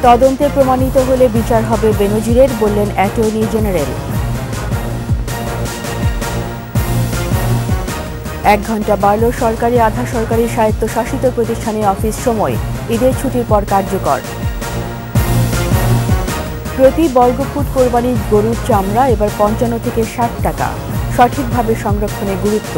তদন্তে প্রমাণিত হলে বিচার হবে বেনজিরের, বললেন অ্যাটর্নি জেনারেল। 1 ঘণ্টা বাড়ল সরকারি আধা সরকারি স্বায়ত্তশাসিত প্রতিষ্ঠানে অফিস সময়, ঈদের ছুটির পর কার্যকর। প্রতি বর্গফুট কোরবানির গরুর চামড়া এবার 55 থেকে 60 টাকা, সঠিকভাবে সংরক্ষণে গুরুত্ব।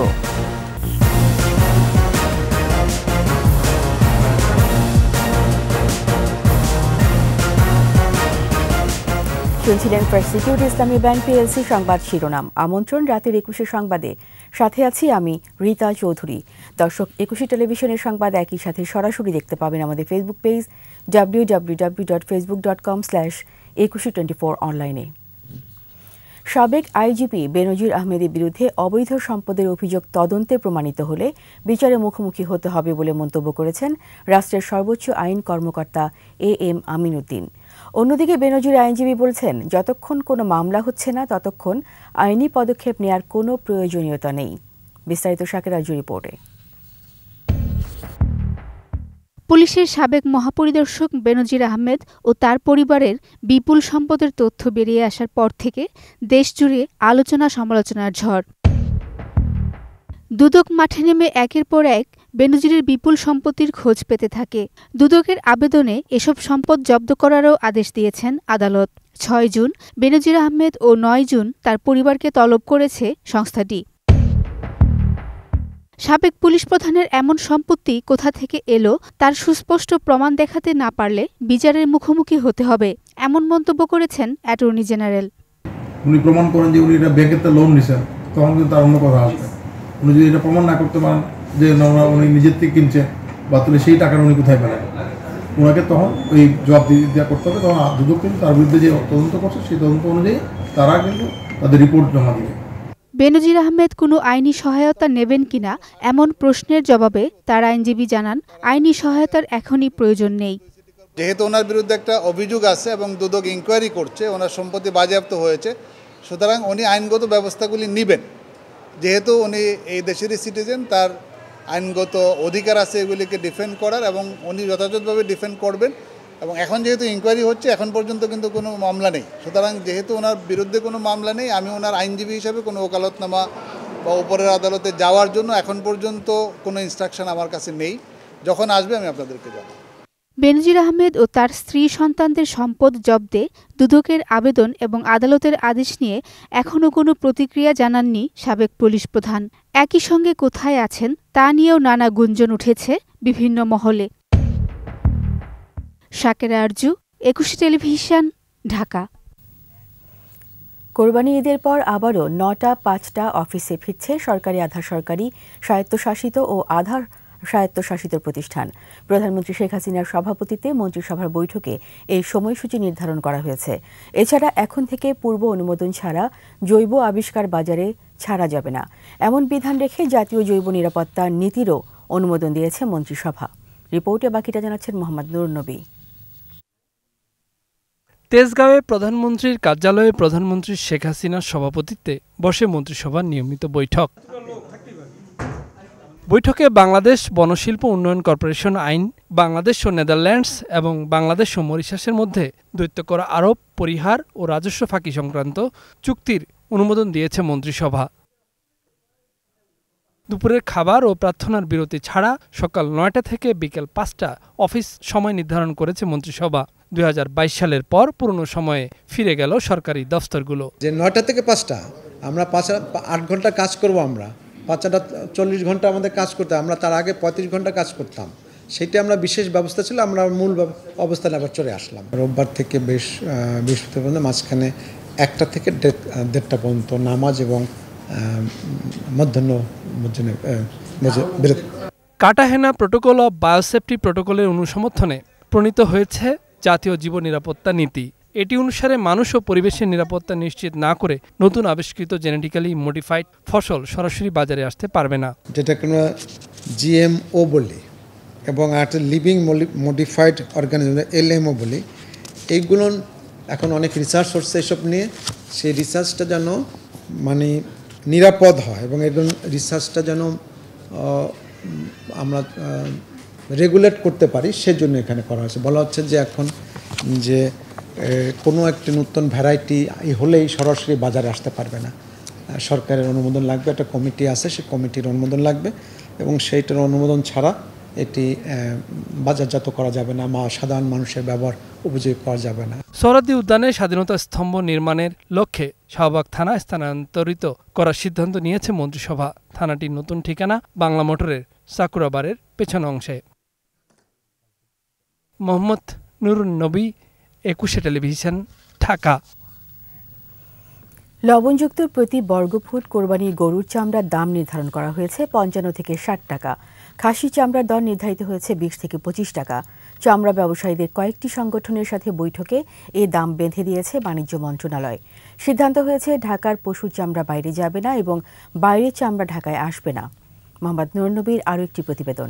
শুনছিলেন ফার্স্ট সিকিউরিটি ইসলামী ব্যাংক পিএলসি সংবাদ শিরোনাম। আমন্ত্রণ রাতের 21 সংবাদে, সাথে আছি আমি রীতা চৌধুরী। দর্শক, 21 টেলিভিশনের সংবাদ একই সাথে সরাসরি দেখতে পাবেন আমাদের ফেসবুক পেজ www.facebook.com/2124 অনলাইনে। সাবেক আইজিপি বেনজির আহমেদের বিরুদ্ধে অবৈধ সম্পদের অভিযোগ তদন্তে প্রমাণিত হলে বিচারের মুখোমুখি হতে হবে বলে মন্তব্য করেছেন রাষ্ট্রের সর্বোচ্চ আইন কর্মকর্তা AM আমিন উদ্দিন। অন্যদিকে বেনজির আইনজীবী বলছেন, যতক্ষণ কোনো মামলা হচ্ছে না ততক্ষণ আইনি পদক্ষেপ নেয়ার কোনো প্রয়োজনীয়তা নেই। বিস্তারিত শাকের আরজু রিপোর্টে। পুলিশের সাবেক মহাপরিদর্শক বেনজির আহমেদ ও তার পরিবারের বিপুল সম্পদের তথ্য বেরিয়ে আসার পর থেকে দেশজুড়ে আলোচনা সমালোচনার ঝড়। দুদক মাঠে নেমে একের পর এক বেনজিরের বিপুল সম্পত্তির খোঁজ পেতে থাকে। দুদকের আবেদনে এসব সম্পদ জব্দ করারও আদেশ দিয়েছেন আদালত। 6 জুন বেনজির আহমেদ ও 9 জুন তার পরিবারকে তলব করেছে সংস্থাটি। সাবেক পুলিশ প্রধানের এমন সম্পত্তি কোথা থেকে এলো তার সুস্পষ্ট প্রমাণ দেখাতে না পারলে বিচারের মুখোমুখি হতে হবে, এমন মন্তব্য করেছেন অ্যাটর্নি জেনারেল। উনি প্রমাণ করেন যে উনি এটা ব্যাংকের লোন নিছেন, তখন কিন্তু তার অন্য কথা আসবে। উনি যদি এটা প্রমাণ না করতে পারেন যে উনি নিজের থেকে কিনছে বা তাহলে সেই টাকাটা উনি কোথায় পেলেন, ওনাকে তখন ওই জবাবদিহিতা করতে হবে। তখন দুদক কিন্তু তার বিরুদ্ধে যে তদন্ত করছে সেই তদন্ত অনুযায়ী তারা কিন্তু তাদের রিপোর্ট জমা দেবে। বেনজির আহমেদ কোনো আইনি সহায়তা নেবেন কিনা এমন প্রশ্নের জবাবে তার আইনজীবী জানান, আইনি সহায়তার এখনই প্রয়োজন নেই। যেহেতু ওনার বিরুদ্ধে একটা অভিযোগ আছে এবং দুদক ইনকোয়ারি করছে, ওনার সম্পত্তি বাজেয়াপ্ত হয়েছে, সুতরাং উনি আইনগত ব্যবস্থাগুলি নেবেন। যেহেতু উনি এই দেশেরই সিটিজেন, তার আইনগত অধিকার আছে এগুলিকে ডিফেন্ড করার, এবং উনি যথাযথভাবে ডিফেন্ড করবেন। এবং এখন যেহেতু ইনকোয়ারি হচ্ছে, এখন পর্যন্ত কিন্তু কোনো মামলা নেই। সুতরাং যেহেতু ওনার বিরুদ্ধে কোনো মামলা নেই, আমি ওনার আইনজীবী হিসাবে কোনো ওকালতনামা বা উপরের আদালতে যাওয়ার জন্য এখন পর্যন্ত কোনো ইনস্ট্রাকশন আমার কাছে নেই। যখন আসবে আমি আপনাদেরকে জানাবো। বেনজির আহমেদ ও তার স্ত্রী সন্তানদের সম্পদ জব্দে দুদকের আবেদন এবং আদালতের আদেশ নিয়ে এখনও কোনো প্রতিক্রিয়া জানাননি সাবেক পুলিশ প্রধান। একই সঙ্গে কোথায় আছেন তা নিয়েও নানা গুঞ্জন উঠেছে বিভিন্ন মহলে। শাকের আরজু, 21 টেলিভিশন, ঢাকা। কোরবানি ঈদের পর আবারও 9টা 5টা অফিসে ফিরছে সরকারি আধা সরকারি স্বায়ত্তশাসিত ও আধা স্বায়ত্তশাসিত প্রতিষ্ঠান। প্রধানমন্ত্রী শেখ হাসিনার সভাপতিত্বে মন্ত্রিসভার বৈঠকে এই সময়সূচি নির্ধারণ করা হয়েছে। এছাড়া এখন থেকে পূর্ব অনুমোদন ছাড়া জৈব আবিষ্কার বাজারে ছাড়া যাবে না, এমন বিধান রেখে জাতীয় জৈব নিরাপত্তা নীতিরও অনুমোদন দিয়েছে মন্ত্রিসভা। রিপোর্টে বাকিটা জানাচ্ছেন মোহাম্মদ নুর নবী। তেজগাঁওয়ে প্রধানমন্ত্রীর কার্যালয়ে প্রধানমন্ত্রী শেখ হাসিনার সভাপতিত্বে বসে মন্ত্রিসভার নিয়মিত বৈঠক। বৈঠকে বাংলাদেশ বনশিল্প উন্নয়ন কর্পোরেশন আইন, বাংলাদেশ ও নেদারল্যান্ডস এবং বাংলাদেশ ও মরিশাসের মধ্যে দ্বৈত করা আরোপ পরিহার ও রাজস্ব ফাঁকি সংক্রান্ত চুক্তির অনুমোদন দিয়েছে মন্ত্রিসভা। দুপুরের খাবার ও প্রার্থনার বিরতি ছাড়া সকাল 9টা থেকে বিকেল 5টা অফিস সময় নির্ধারণ করেছে মন্ত্রিসভা। 2022 সালের পর পুরনো সময়ে ফিরে গেল সরকারি দফতরগুলো। যে 9টা থেকে 5টা আমরা 8 ঘন্টা কাজ করব, আমরা 5টা 40 ঘন্টা আমাদের কাজ করতে, আমরা তার আগে 35 ঘন্টা কাজ করতাম। সেটা আমরা বিশেষ ব্যবস্থা ছিল, আমরা মূল অবস্থানে আবার চলে আসলাম। রোববার থেকে বৃহস্পতিবার পর্যন্ত মাঝখানে 1টা থেকে 1:30টা পর্যন্ত নামাজ এবং কাটাহেনা প্রোটোকল অব বায়োসেফটি প্রোটোকলের অনুসমর্থনে প্রণীত হয়েছে জাতীয় জীব নিরাপত্তা নীতি। এটি অনুসারে মানুষ ও পরিবেশের নিরাপত্তা নিশ্চিত না করে নতুন আবিষ্কৃত জেনেটিক্যালি মডিফাইড ফসল সরাসরি বাজারে আসতে পারবে না, যেটাকে আমরা GMO বলি, এবং একটা লিভিং মডিফাইড অর্গানিজম LMO বলি। এইগুলো এখন অনেক রিসার্চ হচ্ছে এসব নিয়ে। সেই রিসার্চটা যেন মানে নিরাপদ হয় এবং এর রিসার্চটা যেন আমরা রেগুলেট করতে পারি, সেজন্য এখানে করা হয়েছে। বলা হচ্ছে যে এখন যে কোনো একটি নতুন ভ্যারাইটি হলেই সরাসরি বাজারে আসতে পারবে না, সরকারের অনুমোদন লাগবে, একটা কমিটি আছে, সেই কমিটির অনুমোদন লাগবে এবং সেইটার অনুমোদন ছাড়া এটি বাজারজাত করা যাবে না, সাধারণ মানুষের ব্যবহার উপযোগী করা যাবে না। সোহরাওয়ার্দী উদ্যানে স্বাধীনতা স্তম্ভ নির্মাণের লক্ষ্যে শাহবাগ থানা স্থানান্তরিত করার সিদ্ধান্ত নিয়েছে মন্ত্রিসভা। থানাটির নতুন ঠিকানা বাংলা মোটরের সাকুরাবারের পেছন অংশে। মোহাম্মদ নুরুন নবী, 21 টেলিভিশন, ঢাকা। লবণযুক্ত প্রতি বর্গফুট কোরবানির গরুর চামড়ার দাম নির্ধারণ করা হয়েছে 55 থেকে 60 টাকা। খাসি চামড়ার দর নির্ধারিত হয়েছে 20 থেকে 25 টাকা। চামড়া ব্যবসায়ীদের কয়েকটি সংগঠনের সাথে বৈঠকে এ দাম বেঁধে দিয়েছে বাণিজ্য মন্ত্রণালয়। সিদ্ধান্ত হয়েছে ঢাকার পশুর চামড়া বাইরে যাবে না এবং বাইরের চামড়া ঢাকায় আসবে না। মোহাম্মদ নুরুন নবীর আরও একটি প্রতিবেদন।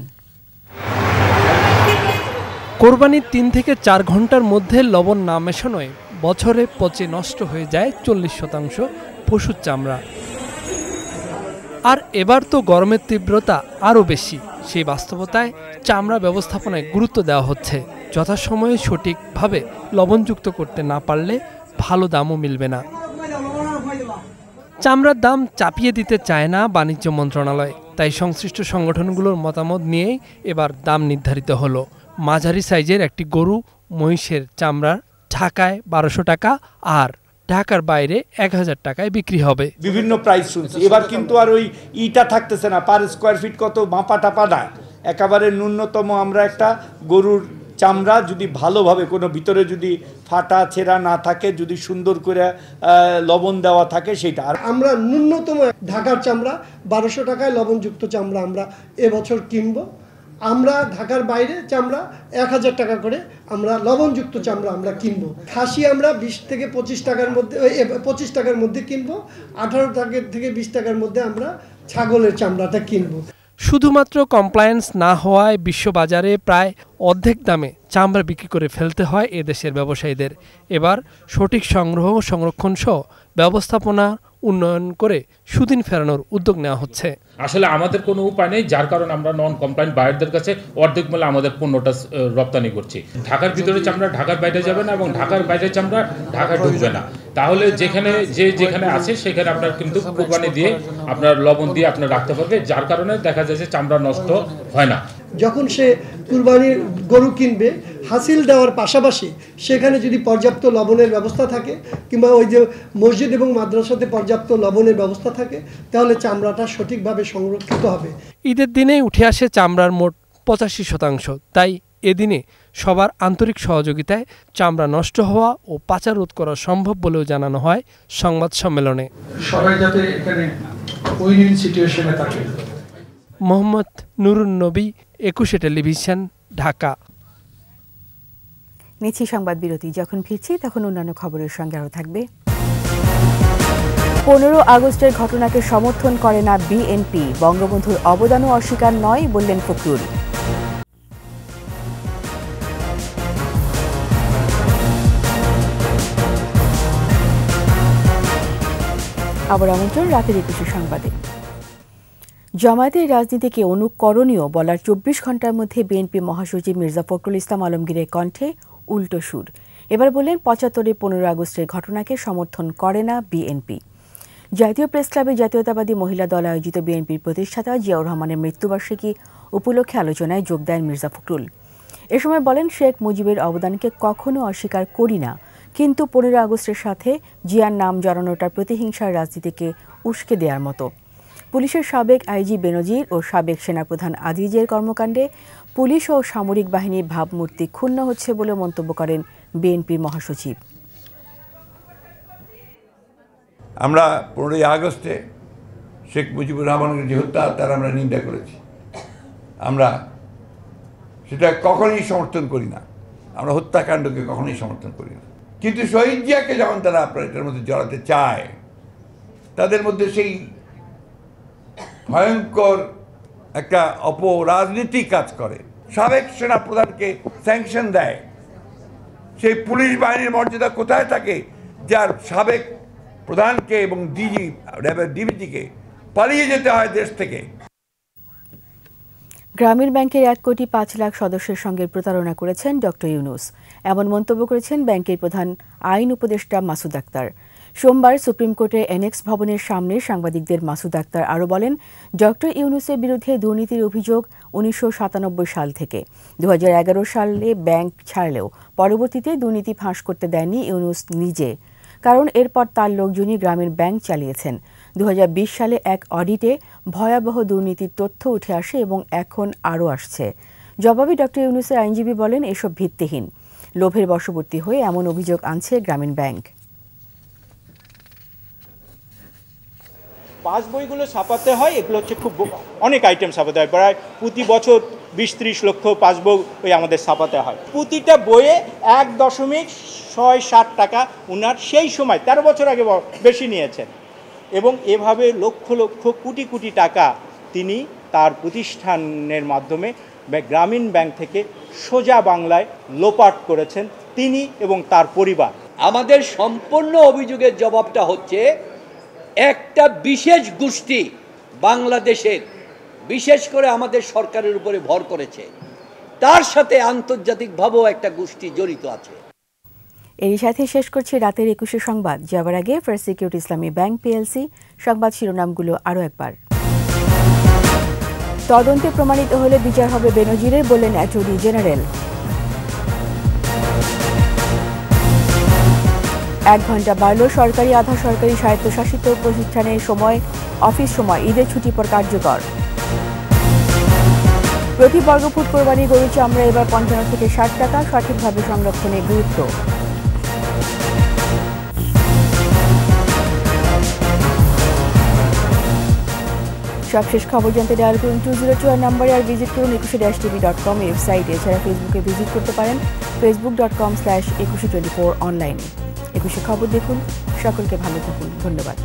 কোরবানির 3 থেকে 4 ঘন্টার মধ্যে লবণ না মেশানোয় বছরে পচে নষ্ট হয়ে যায় 40% পশুর চামড়া। আর এবার তো গরমের তীব্রতা আরও বেশি। সেই বাস্তবতায় চামড়া ব্যবস্থাপনায় গুরুত্ব দেওয়া হচ্ছে। যথাসময়ে সঠিকভাবে লবণযুক্ত করতে না পারলে ভালো দামও মিলবে না। চামড়ার দাম চাপিয়ে দিতে চায় না বাণিজ্য মন্ত্রণালয়, তাই সংশ্লিষ্ট সংগঠনগুলোর মতামত নিয়েই এবার দাম নির্ধারিত হলো। মাঝারি সাইজের একটি গরু মহিষের চামড়ার ঢাকায় 1200 টাকা আর ঢাকার বাইরে 1000 টাকায় বিক্রি হবে। বিভিন্ন প্রাইস শুনছি, এবার কিন্তু আর ওই ইটা থাকতেছে না, পার স্কোয়ার ফিট কত মাপা টাপা না, একেবারে ন্যূনতম আমরা একটা গরুর চামড়া যদি ভালোভাবে কোনো ভিতরে যদি ফাটা ছেঁড়া না থাকে, যদি সুন্দর করে লবণ দেওয়া থাকে সেটা। আর আমরা ন্যূনতম ঢাকার চামড়া 1200 টাকায় লবণযুক্ত চামড়া আমরা এবছর কিনবো। আমরা ঢাকার বাইরে চামড়া 1000 টাকা করে আমরা লবণযুক্ত চামড়া আমরা কিনবো। খাসি আমরা 20 থেকে 25 টাকার মধ্যে 25 টাকার মধ্যে কিনবো। 18 টাকা থেকে 20 টাকার মধ্যে আমরা ছাগলের চামড়াটা কিনবো। শুধুমাত্র কমপ্লায়েন্স না হওয়ায় বিশ্ববাজারে প্রায় অর্ধেক দামে চামড়া বিক্রি করে ফেলতে হয় এদেশের ব্যবসায়ীদের। এবার সঠিক সংগ্রহ, সংরক্ষণ সহ ব্যবস্থাপনা উন্নয়ন করে সুদিন ফেরানোর উদ্যোগ নেওয়া হচ্ছে। আসলে আমাদের কোনো উপায় নেই, যার কারণে আমরা নন কমপ্লায়েন্ট বায়ারদের কাছে অর্ধেক মূল্যে আমাদের পণ্যটা রপ্তানি করছি। ঢাকার ভিতরে চামড়া ঢাকার বাইরে যাবে না এবং ঢাকার বাইরে চামড়া ঢাকা ঢুকবে না। তাহলে যেখানে আছে সেখানে আপনার কিন্তু কোরবানি দিয়ে আপনার লবণ দিয়ে আপনার রাখতে পারবে, যার কারণে দেখা যায় যে চামড়া নষ্ট হয় না। যখন সে কুরবানির গরু কিনবে, হাসিল দেওয়ার পাশাপাশি সেখানে যদি পর্যাপ্ত লবণের ব্যবস্থা থাকে কিংবা ওই যে মসজিদ এবং মাদ্রাসাতে পর্যাপ্ত লবণের ব্যবস্থা থাকে, তাহলে চামড়াটা সঠিকভাবে সংরক্ষিত হবে। ঈদের দিনেই উঠে আসে চামড়ার মোট 85%। তাই এদিনে সবার আন্তরিক সহযোগিতায় চামড়া নষ্ট হওয়া ও পাচার রোধ করা সম্ভব বলেও জানানো হয় সংবাদ সম্মেলনে। সবাই যাতে এখানে উইন-উইন সিচুয়েশনে থাকে। মোহাম্মদ নুরুন নবী, 21 টেলিভিশন, ঢাকা। নিচ্ছি সংবাদ বিরতি। যখন ফিরছি তখন অন্যান্য খবরের সঙ্গে আরও থাকবে। 15 আগস্টের ঘটনাকে সমর্থন করে না বিএনপি, বঙ্গবন্ধুর অবদানও অস্বীকার নয় বললেন ফখরুল। আবার আমন্ত্রণ রাতের 21 সংবাদে। জামায়াতের রাজনীতিকে অনুকরণীয় বলার 24 ঘন্টার মধ্যে বিএনপি মহাসচিব মির্জা ফখরুল ইসলাম আলমগীরের কণ্ঠে উল্টো সুর। এবার বললেন 75-এ 15 আগস্টের ঘটনাকে সমর্থন করে না বিএনপি। জাতীয় প্রেস ক্লাবে জাতীয়তাবাদী মহিলা দল আয়োজিত বিএনপির প্রতিষ্ঠাতা জিয়াউর রহমানের মৃত্যুবার্ষিকী উপলক্ষে আলোচনায় যোগ দেন মির্জা ফখরুল। এ সময় বলেন, শেখ মুজিবের অবদানকে কখনো অস্বীকার করি না, কিন্তু 15 আগস্টের সাথে জিয়ার নাম জড়ানোটা প্রতিহিংসার রাজনীতিকে উস্কে দেওয়ার মতো। পুলিশের সাবেক আইজি বেনজির ও সাবেক সেনাপ্রধান আজিজের কর্মকাণ্ডে পুলিশ ও সামরিক বাহিনীর ভাবমূর্তি ক্ষুণ্ণ হচ্ছে বলে মন্তব্য করেন বিএনপির মহাসচিব। আমরা 15 আগস্টে শেখ মুজিবুর রহমানের যে হত্যা, তার আমরা নিন্দা করেছি। আমরা সেটা কখনোই সমর্থন করি না, আমরা হত্যাকাণ্ডকে কখনোই সমর্থন করি না। কিন্তু শহীদ জিয়াকে যখন তারা আপনার এটার মধ্যে জড়াতে চায়, তাদের মধ্যে সেই ভয়ঙ্কর একটা অপরাজনীতি কাজ করে। সাবেক সেনাপ্রধানকে স্যাংশন দেয়। সেই পুলিশ বাহিনীর মর্যাদা কোথায় থাকে যার সাবেক প্রধানকে এবং ডিবিজিকে পালিয়ে যেতে হয় দেশ থেকে? গ্রামীণ ব্যাংকের 1 কোটি 5 লাখ সদস্যের সঙ্গে প্রতারণা করেছেন ডক্টর ইউনূস। এমন মন্তব্য করেছেন ব্যাংকের প্রধান আইন উপদেষ্টা মাসুদ আক্তার। সোমবার সুপ্রিম কোর্টের এনএক্স ভবনের সামনে সাংবাদিকদের মাসুদ আক্তার আরও বলেন, ডক্টর ইউনূসের বিরুদ্ধে দুর্নীতির অভিযোগ 1997 সাল থেকে। 2011 সালে ব্যাংক ছাড়লেও পরবর্তীতে দুর্নীতি ফাঁস করতে দেননি ইউনূস নিজে, কারণ এরপর তার লোকজনই গ্রামীণ ব্যাংক চালিয়েছেন। 2020 সালে এক অডিটে ভয়াবহ দুর্নীতির তথ্য উঠে আসে এবং এখন আরও আসছে। জবাবে ডক্টর ইউনূসের আইনজীবী বলেন, এসব ভিত্তিহীন, লোভের বশবর্তী হয়ে এমন অভিযোগ আনছে গ্রামীণ ব্যাংক। পাস বইগুলো ছাপাতে হয়, এগুলো হচ্ছে খুব অনেক আইটেম ছাপাতে হয়, প্রায় প্রতি বছর 20-30 লক্ষ পাস বই আমাদের ছাপাতে হয়। প্রতিটা বইয়ে 1.67 টাকা উনার সেই সময় 13 বছর আগে বেশি নিয়েছেন এবং এভাবে লক্ষ লক্ষ কোটি কোটি টাকা তিনি তার প্রতিষ্ঠানের মাধ্যমে গ্রামীণ ব্যাংক থেকে সোজা বাংলায় লোপাট করেছেন তিনি এবং তার পরিবার। আমাদের সম্পূর্ণ অভিযোগের জবাবটা হচ্ছে একটা বিশেষ গোষ্ঠী বাংলাদেশের, বিশেষ করে আমাদের সরকারের উপরে ভর করেছে, তার সাথে আন্তর্জাতিকভাবেও একটা গোষ্ঠী জড়িত আছে। এরই সাথে শেষ করছি রাতের 21 সংবাদ। যাবার আগে ফার্স্ট সিকিউরিটি ইসলামী ব্যাংক পিএলসি সংবাদ শিরোনামগুলো আরও একবার। তদন্তে প্রমাণিত হলে বিচার হবে বেনজিরের, বললেন অ্যাটর্নি জেনারেল। 1 ঘণ্টা বাড়ল সরকারি আধা সরকারি স্বায়ত্তশাসিত প্রতিষ্ঠানের অফিস সময় ঈদের ছুটি পর কার্যকর। প্রতি বর্গফুট কোরবানি গরুর চামড়া এবার 55 থেকে 60 টাকা, সঠিকভাবে সংরক্ষণে গুরুত্ব। সবশেষ খবর জানতে ডায়াল করুন 202 নাম্বারে, আর ভিজিট করুন 21-tv.com ওয়েবসাইট। এছাড়া ফেসবুকে ভিজিট করতে পারেন facebook.com/2124 অনলাইনে। 21 খবর দেখুন। সকলকে ভালো থাকুন। ধন্যবাদ।